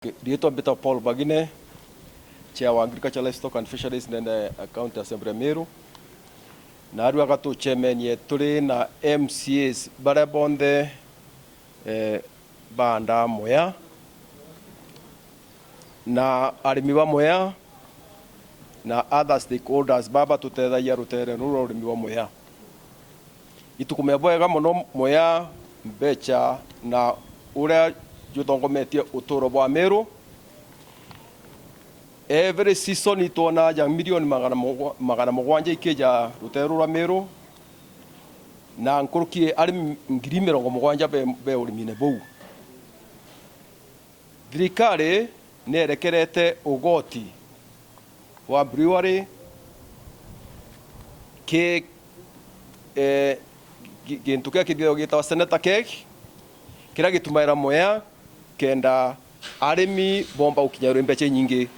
Dito mbita Paul Bagine, Chair wa Agriculture, Livestock and Fisheries nende County Assembly Meru. Na aru agatu chairman ye tuli na MCAs bare bonde banda moya na arimi wa moya na other stakeholders baba tutethagia rutere ruro arimi wa moya itukumeboega muno moya mbecha na uria jutongometie uturo bwa Meru. Every season itona ja milioni magana mugwanja ikeja ruteru rwa Meru na nkurukie ari ngiri 70 be urimine bou. Thirikari nerekerete ugoti wa brewery ke gintu kia kithio gitawa Senator Cake kira gitumaira moya kenda arimi bomba ukinyarwe mbecha nyingi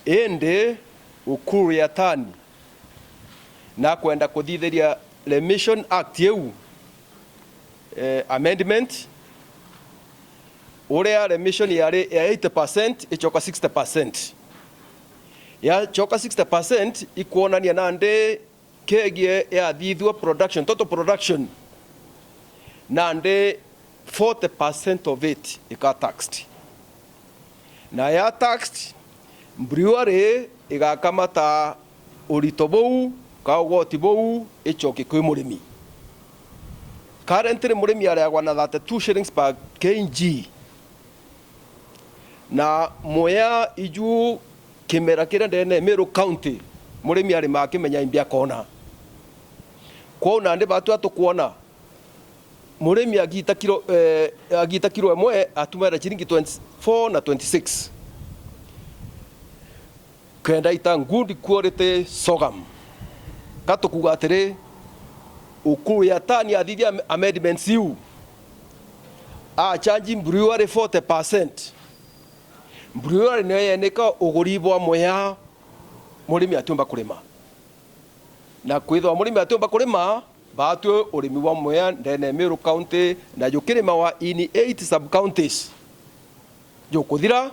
ende ukuru ya tani na kwenda kuthitheria Remission Act yeu amendment uria remission yari ya 80% ichoka 60%. Ya choka 60% ikuonania nande kegie ya thithwa production, total production nande 40% of it ika taxed. Na ya taxed brewery igakamata urito bou ka ugoti bou ichoke kwi murimi. Currently murimi ariagwa na 32 shillings per kg. Na moya iju kimera kira ndene Meru County murimi ari makimenya imbia kona. Kwa nande batu atukuona murimi agita kilo emwe atumara chiringi 24 na 26. Kenda ita good quality sorghum. Kato kugatire ukuru ya tani ya thithia amendments yu charging brewery 40%. Brewery neye neka uguribwa moya murimi atumba kulima. Na kwithwa murimi atumba kulima batu urimi wa moya ndene Meru County na jukirima wa in 8 sub counties. Jukuthira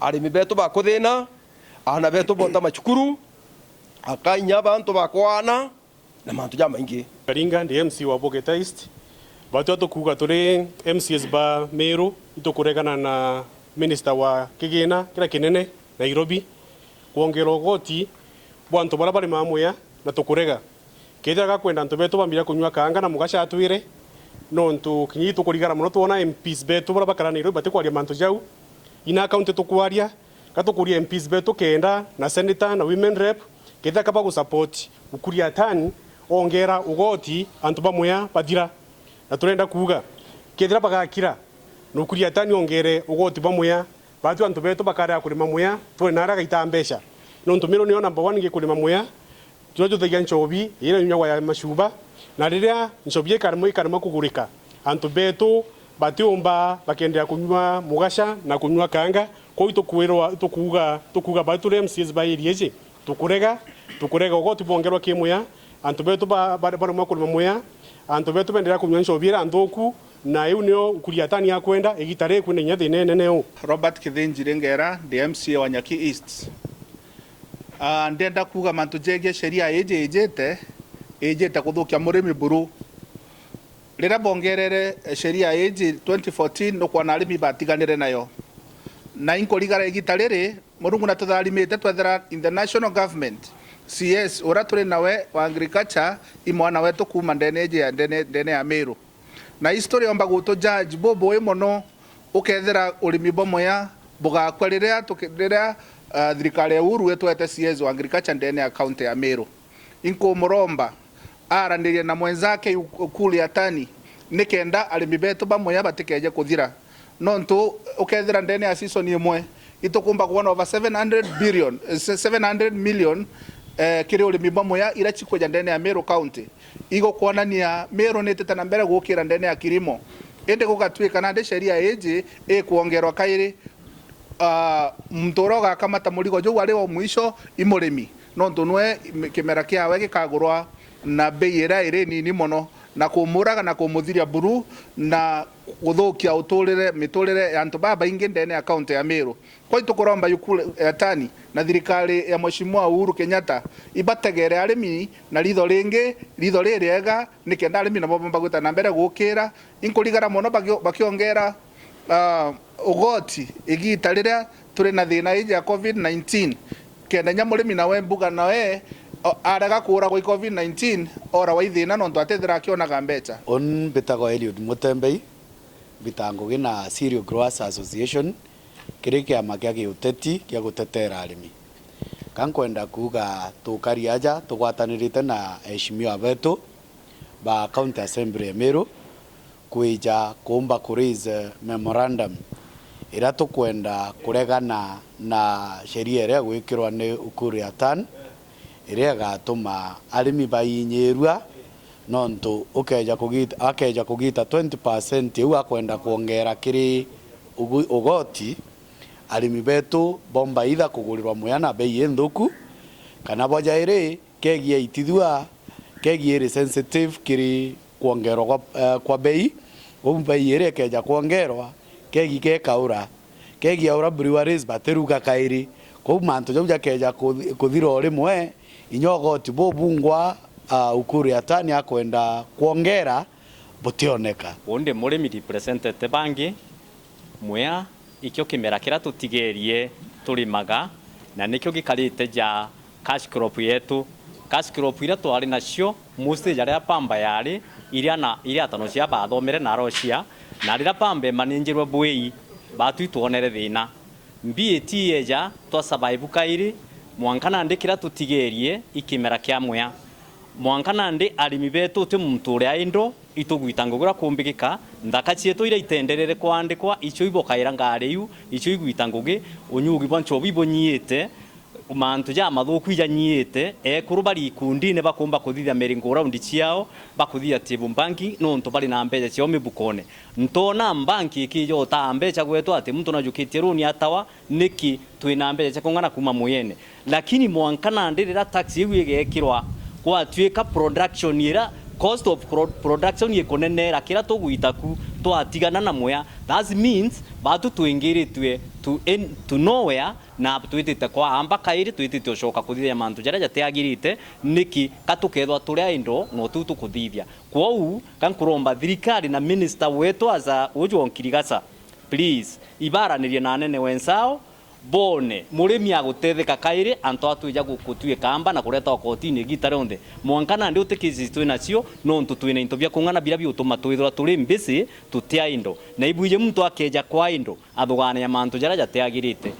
arimi betu bakuthina ana betu bota machukuru akainya bantu bakwana na mantu ja maingi. Karinga ndi MC wa Bogeta East. Batu atukuga turi MCs ba Meru itukuregana na Minister wa Kigina kira kinene Nairobi kuongera ugoti bwantu bara bari mamuya na tukurega kethira kwenda ntu betu bambira kunywa kanga na mugasha atwire nontu kinyi tukurigara muno tuona MPs betu bara bakara Nairobi batikwaria mantu jau ina county tukwaria katukuria MPs betu kenda na senator na women rep kethira kaba ku support ukuria tani ongera ugoti antu bamuya badira na turenda kuuga kethira bagakira nukuria tani ongere ugoti bamuya batu antu betu bakara kulima muya twe nara gaita mbesha nontu Meru niyo number 1 ngikulima muya tujo thega nchobi ira nywa ya mashuba na riria nchobi karimo kugurika antu betu batiumba bakendera kunywa mugasha na kunywa kanga ko itukwirwa tukuga batu MCs bayirieje tukurega ugoti bongerwa kimuya antu betu barimo kulima muya antu betu bendera kunywa nchobi ra ndoku na yu nio ukuria tani ya kwenda igitare kwinenya thine neneo. Robert Kithinjiri Ngera ndi MCA wa Nyaki East. Ndenda kuga mantu jegie sheria ejete kuthukia murimi buru rira bongerere sheria eji 2014 no kwa arimi batiganire nayo na inkorigara igitariri murungu na tutharimite twethera in the national government CS ora turi nawe wa agriculture imwana wetu kuma ndene ya Meru na history omba guto judge bobo emono ukethera urimi bomoya bugakwerera tukirira thirikari uru etwete CS wa agriculture ndene ya county ya Meru inko muromba arandirie na mwenzake ukuli ya tani nikenda arimi betu bamoya batikeje kuthira nontu ukethera ndene ya season imwe itukumba kuona over 700 million kiri urimi bamoya ira chikweja ndene ya Meru County igo kuonania Meru nitete na mbere gukira ndene ya kirimo ende gugatwika na de sheria eji kuongerwa kairi mtoroga kamata muligo jo wale wa mwisho imurimi nontu nwe kimera kiawe gikagurwa na bei ira iri nini mono na kumuraga na kumuthiria buru na guthukia uturire miturire ya antu baba ingi ndene account ya Meru kwa itukuromba yukule atani na thirikari ya Mheshimiwa Uhuru Kenyatta ibategere arimi na ritho ringi ritho ririega nikenda arimi na bomba guta na mbere gukira inkurigara muno bakiongera ugoti igita riria turi na thina ija COVID-19 kenda nyamurimi nawe mbuga nawe araga kura kwa COVID-19 ora wa ithina no twatethera akionaga mbeca on bitago Eliud Mutembei bitango gina Cereal Growers Association kirike amakia giuteti kia gutetera arimi kankwenda kuga tukari aja tugwatanirite na eshimio betu ba County Assembly Meru kuija kuomba kurize memorandum ira tukwenda kuregana na sheria ria gwikirwa ni Ukuru Yatan ira gatuma arimi bayinyerua nontu akeja kugita 20% iu akwenda kuongera kiri ugoti arimi betu bomba itha kugurirwa muyana bei enthuku kana boja iri kegia itithua kegia iri sensitive kiri kuongerwa kwa bei bomba iri keja kuongerwa kegi kekaura kegia ura breweries bateruga kairi ko manto joja keja kuthiro rimwe inyogoti bobungwa Ukuru Yatani akwenda kuongera butioneka onde murimi representative bangi muya ikyo kimera kira tutigerie tulimaga na nikyo gikarite ja cash crop yetu cash crop ira twari nacio muste jaria pamba yari iria tano cia bathomere na Russia na rira pambe maninjirwe bwei batu tuonere thina mbieti eja twa survive kairi mwankana ndikira tutigerie ikimera kya muya mwankana ndi arimi betu ti muntu ria indo itugwitangugura kumbigika ndaka cietu ira itenderere kwandikwa icio ibokaira ngariu icio igwitangugi unyugi boncho bibonyiete mantu ja mathuku ija nyiete kurubari ikundi ne bakumba kuthithia meringo round ciao bakuthia table banking no nto bali na mbeca cio mibukone ntona banki ikijo ta mbeca gwetu ati mtu najukitie runi atawa niki twina mbeca kungana kuma muyene lakini mwankana ndirira tax igekirwa kwa tuika production ira cost of production yekonenera kira tugwitaku twatigana na moya that means batu tuingiritwe to nowhere na twitite kwa amba kairi twitite oshoka kuthithia mantu jaria jateagirite niki katukethwa turia indo no tukuthithia kwa u kankuromba thirikari na minister wetu aza ujo Nkirigasa please ibaranirie na nene wensao bone murimi agutetheka kairi anto atuija gukutue kamba na kureta kotini gitare onde mwankana ndi utekizi twina cio no ntu twina into bya kungana bila bi utuma twithwa turi mbisi tutia indo na ibuije muntu akeja kwa indo athugana ya mantu jara jateagirite